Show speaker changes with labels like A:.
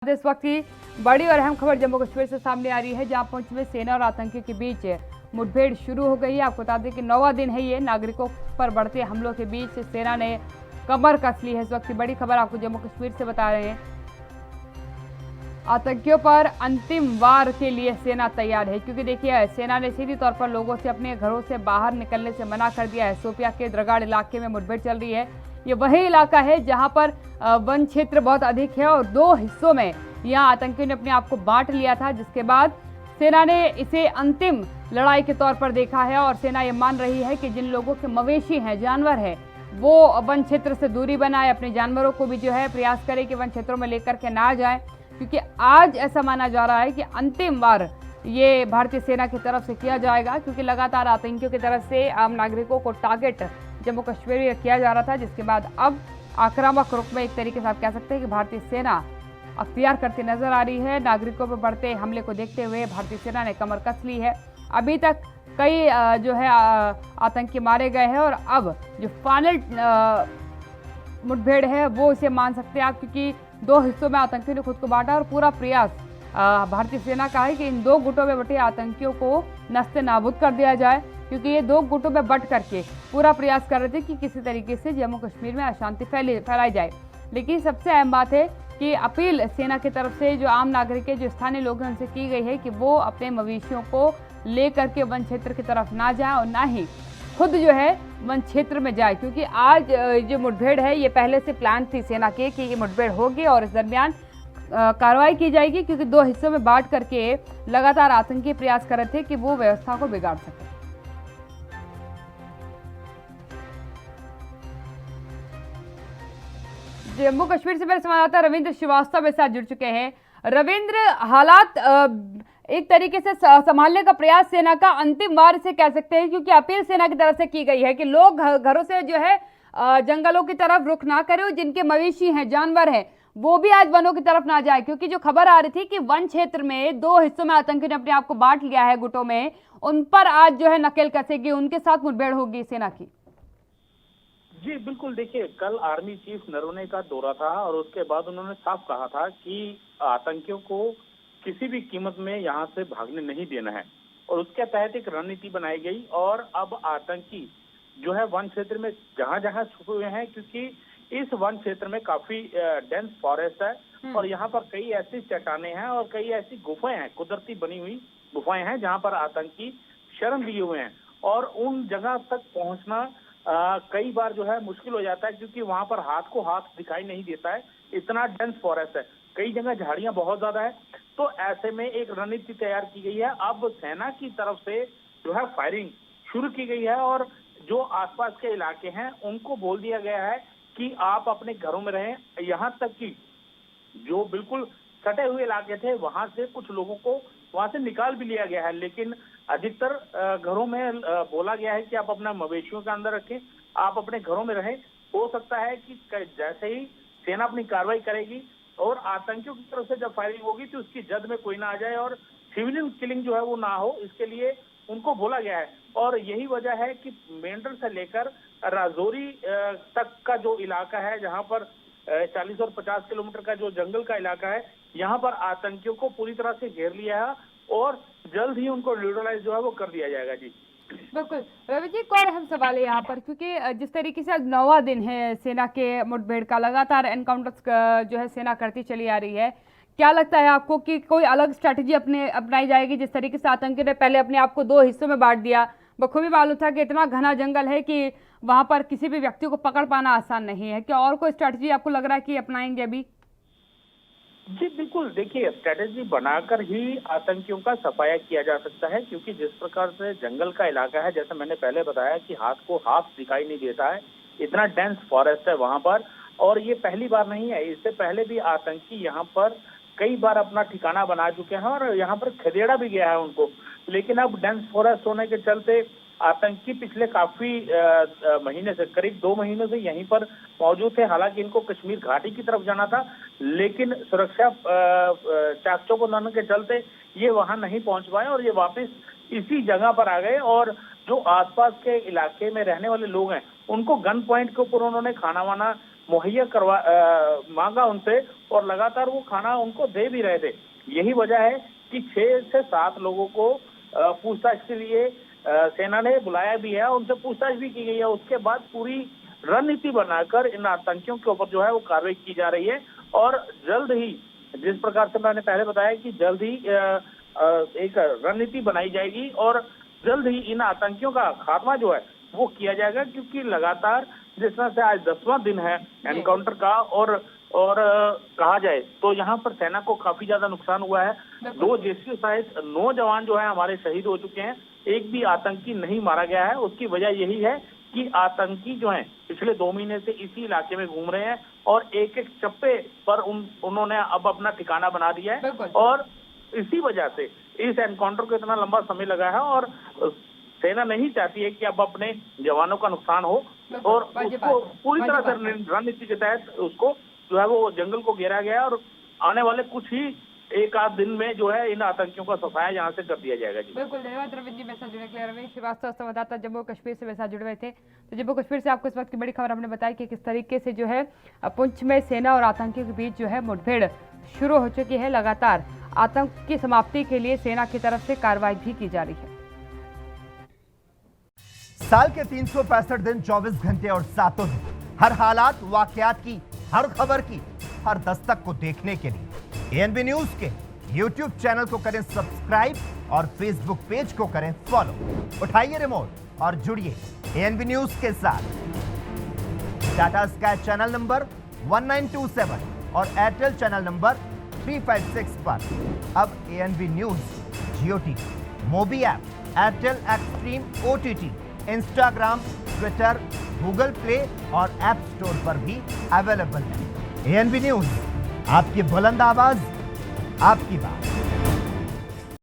A: इस वक्त की बड़ी और अहम खबर जम्मू कश्मीर से सामने आ रही है, जहां पुंछ में सेना और आतंकियों के बीच मुठभेड़ शुरू हो गई है। आपको बता दें कि 9वां दिन है ये। नागरिकों पर बढ़ते हमलों के बीच सेना ने कमर कस ली है। इस वक्त की बड़ी खबर आपको जम्मू कश्मीर से बता रहे हैं। आतंकियों पर अंतिम वार के लिए सेना तैयार है, क्योंकि देखिए सेना ने सीधी तौर पर लोगों से अपने घरों से बाहर निकलने से मना कर दिया है। शोपियां के द्रगाड़ इलाके में मुठभेड़ चल रही है। ये वही इलाका है जहां पर वन क्षेत्र बहुत अधिक है और 2 हिस्सों में यहां आतंकियों ने अपने आप को बांट लिया था, जिसके बाद सेना ने इसे अंतिम लड़ाई के तौर पर देखा है। और सेना ये मान रही है कि जिन लोगों के मवेशी हैं, जानवर है, वो वन क्षेत्र से दूरी बनाए, अपने जानवरों को भी जो है प्रयास करे कि वन क्षेत्रों में लेकर के ना जाए, क्योंकि आज ऐसा माना जा रहा है कि अंतिम वार ये भारतीय सेना की तरफ से किया जाएगा, क्योंकि लगातार आतंकियों की तरफ से आम नागरिकों को टारगेट जम्मू कश्मीर में किया जा रहा था, जिसके बाद अब आक्रामक रुख में एक तरीके से आप कह सकते हैं कि भारतीय सेना अख्तियार करती नजर आ रही है। नागरिकों पर बढ़ते हमले को देखते हुए भारतीय सेना ने कमर कस ली है। अभी तक कई जो है आतंकी मारे गए हैं और अब जो फाइनल मुठभेड़ है वो इसे मान सकते हैं आप, क्योंकि 2 हिस्सों में आतंकियों ने खुद को बांटा और पूरा प्रयास भारतीय सेना का है कि इन 2 गुटों में बटे आतंकियों को नस्ते नाबूद कर दिया जाए, क्योंकि ये 2 गुटों में बट करके पूरा प्रयास कर रहे थे कि किसी तरीके से जम्मू कश्मीर में अशांति फैलाई जाए। लेकिन सबसे अहम बात है कि अपील सेना की तरफ से जो आम नागरिक है, जो स्थानीय लोग हैं, उनसे की गई है कि वो अपने मवेशियों को लेकर के वन क्षेत्र की तरफ ना जाए और ना ही खुद जो है वन क्षेत्र में जाए, क्योंकि आज जो मुठभेड़ है ये पहले से प्लान थी सेना के कि ये मुठभेड़ होगी और इस दरमियान कार्रवाई की जाएगी, क्योंकि 2 हिस्सों में बांट करके लगातार आतंकी प्रयास कर रहे थे कि वो व्यवस्था को बिगाड़ सके। जम्मू कश्मीर से मेरे संवाददाता रविंद्र श्रीवास्तव मेरे साथ जुड़ चुके हैं। रविंद्र, हालात एक तरीके से संभालने का प्रयास सेना का अंतिम वार से कह सकते हैं, क्योंकि अपील सेना की तरफ से की गई है कि लोग घरों से जो है जंगलों की तरफ रुख ना करें और जिनके मवेशी हैं, जानवर हैं, वो भी आज वनों की तरफ ना जाए, क्योंकि जो खबर आ रही थी कि वन क्षेत्र में 2 हिस्सों में आतंकियों ने अपने आप को बांट लिया है गुटों में, उन पर आज जो है नकेल कसेगी, उनके साथ मुठभेड़ होगी सेना की।
B: जी बिल्कुल, देखिए कल आर्मी चीफ नरवणे का दौरा था और उसके बाद उन्होंने साफ कहा था कि आतंकियों को किसी भी कीमत में यहां से भागने नहीं देना है, और उसके तहत एक रणनीति बनाई गई। और अब आतंकी जो है वन क्षेत्र में जहां जहां छुपे हुए हैं, क्योंकि इस वन क्षेत्र में काफी डेंस फॉरेस्ट है और यहाँ पर कई ऐसी चट्टाने हैं और कई ऐसी गुफाएं हैं, कुदरती बनी हुई गुफाएं हैं, जहां पर आतंकी शरण लिए हुए हैं। और उन जगह तक पहुंचना कई बार जो है मुश्किल हो जाता है, क्योंकि वहां पर हाथ को हाथ दिखाई नहीं देता है, इतना डेंस फॉरेस्ट है, कई जगह झाड़ियां बहुत ज्यादा है। तो ऐसे में एक रणनीति तैयार की गई है। अब सेना की तरफ से जो है फायरिंग शुरू की गई है और जो आसपास के इलाके हैं उनको बोल दिया गया है कि आप अपने घरों में रहें। यहाँ तक कि जो बिल्कुल सटे हुए इलाके थे वहां से कुछ लोगों को वहां से निकाल भी लिया गया है, लेकिन अधिकतर घरों में बोला गया है कि आप अपना मवेशियों के अंदर रखें, आप अपने घरों में रहें। हो सकता है कि जैसे ही सेना अपनी कार्रवाई करेगी और आतंकियों की तरफ से जब फायरिंग होगी तो उसकी जद में कोई ना आ जाए और सिविलियन किलिंग जो है वो ना हो, इसके लिए उनको बोला गया है। और यही वजह है कि मेंढर से लेकर राजौरी तक का जो इलाका है, जहां पर 40 और 50 किलोमीटर का जो जंगल का इलाका है, यहाँ पर आतंकियों को पूरी तरह से घेर लिया है और जल्द ही उनको न्यूट्रलाइज जो है वो कर दिया जाएगा। जी
A: बिल्कुल रवि जी, एक और अहम सवाल है यहाँ पर, क्योंकि जिस तरीके से आज 9वां दिन है सेना के मुठभेड़ का, लगातार एनकाउंटर्स जो है सेना करती चली आ रही है, क्या लगता है आपको कि कोई अलग स्ट्रैटेजी अपनाई जाएगी? जिस तरीके से आतंकियों ने पहले अपने आप को 2 हिस्सों में बांट दिया, बखूबी मालूम था कि इतना घना जंगल है कि वहां पर किसी भी व्यक्ति को पकड़ पाना आसान नहीं है, क्या और कोई स्ट्रैटेजी आपको लग रहा है कि अपनाएंगे अभी?
B: जी बिल्कुल, देखिए स्ट्रेटेजी बनाकर ही आतंकियों का सफाया किया जा सकता है, क्योंकि जिस प्रकार से जंगल का इलाका है, जैसा मैंने पहले बताया कि हाथ को हाथ दिखाई नहीं देता है, इतना डेंस फॉरेस्ट है वहां पर। और ये पहली बार नहीं है, इससे पहले भी आतंकी यहाँ पर कई बार अपना ठिकाना बना चुके हैं और यहाँ पर खदेड़ा भी गया है उनको। लेकिन अब डेंस फॉरेस्ट होने के चलते आतंकी पिछले काफी महीने से, करीब 2 महीनों से यहीं पर मौजूद थे। हालांकि इनको कश्मीर घाटी की तरफ जाना था, लेकिन सुरक्षा चाक चौबंद होने के चलते ये वहां नहीं पहुंच पाए और ये वापस इसी जगह पर आ गए। और जो आसपास के इलाके में रहने वाले लोग हैं उनको गन पॉइंट के ऊपर उन्होंने खाना वाना मुहैया मांगा उनसे और लगातार वो खाना उनको दे भी रहे थे। यही वजह है कि 6 से 7 लोगों को पूछताछ के लिए सेना ने बुलाया भी है, उनसे पूछताछ भी की गई है। उसके बाद पूरी रणनीति बनाकर इन आतंकियों के ऊपर जो है वो कार्रवाई की जा रही है और जल्द ही, जिस प्रकार से मैंने पहले बताया कि जल्द ही एक रणनीति बनाई जाएगी और जल्द ही इन आतंकियों का खात्मा जो है वो किया जाएगा, क्योंकि लगातार जिस तरह से आज 10वां दिन है एनकाउंटर का और कहा जाए तो यहाँ पर सेना को काफी ज्यादा नुकसान हुआ है। 2 जेसीओ सहित 9 जवान जो है हमारे शहीद हो चुके हैं, एक भी आतंकी नहीं मारा गया है। उसकी वजह यही है कि आतंकी जो हैं पिछले 2 महीने से इसी इलाके में घूम रहे हैं और एक चप्पे पर उन्होंने अब अपना ठिकाना बना दिया है और इसी वजह से इस एनकाउंटर को इतना लंबा समय लगा है और सेना नहीं चाहती है कि अब अपने जवानों का नुकसान हो और उसको पूरी तरह से रणनीति के तहत उसको जो है वो जंगल को घेरा गया और आने वाले कुछ ही 1 आध दिन में जो है इन आतंकियों का सफाया यहाँ से कर दिया जाएगा। जी
A: बिल्कुल, धन्यवाद रविंद्र जी मेरे साथ जुड़ने के लिए। रविंद्र श्रीवास्तव संवाददाता जम्मू कश्मीर से मेरे साथ जुड़े हुए थे। तो जम्मू कश्मीर से आपको इस वक्त की बड़ी खबर हमने बताई कि किस तरीके से जो है पुंछ में सेना और आतंकियों के बीच जो है मुठभेड़ शुरू हो चुकी है। लगातार आतंक की समाप्ति के लिए सेना की तरफ से कार्रवाई भी की जा रही है।
C: साल के 365 दिन 24 घंटे और 7 दिन, हर हालात वाकयात की, हर खबर की, हर दस्तक को देखने के लिए एएनबी न्यूज के YouTube चैनल को करें सब्सक्राइब और Facebook पेज को करें फॉलो। उठाइए रिमोट और जुड़िए एएनबी न्यूज के साथ। टाटा स्काई चैनल नंबर 1927 और एयरटेल चैनल नंबर 356 पर अब ANB news Jio TV, Mobi app, Airtel Xstream OTT, Instagram, Twitter, Google Play और ऐप स्टोर पर भी अवेलेबल है। एएनबी न्यूज, आपकी बुलंद आवाज, आपकी बात।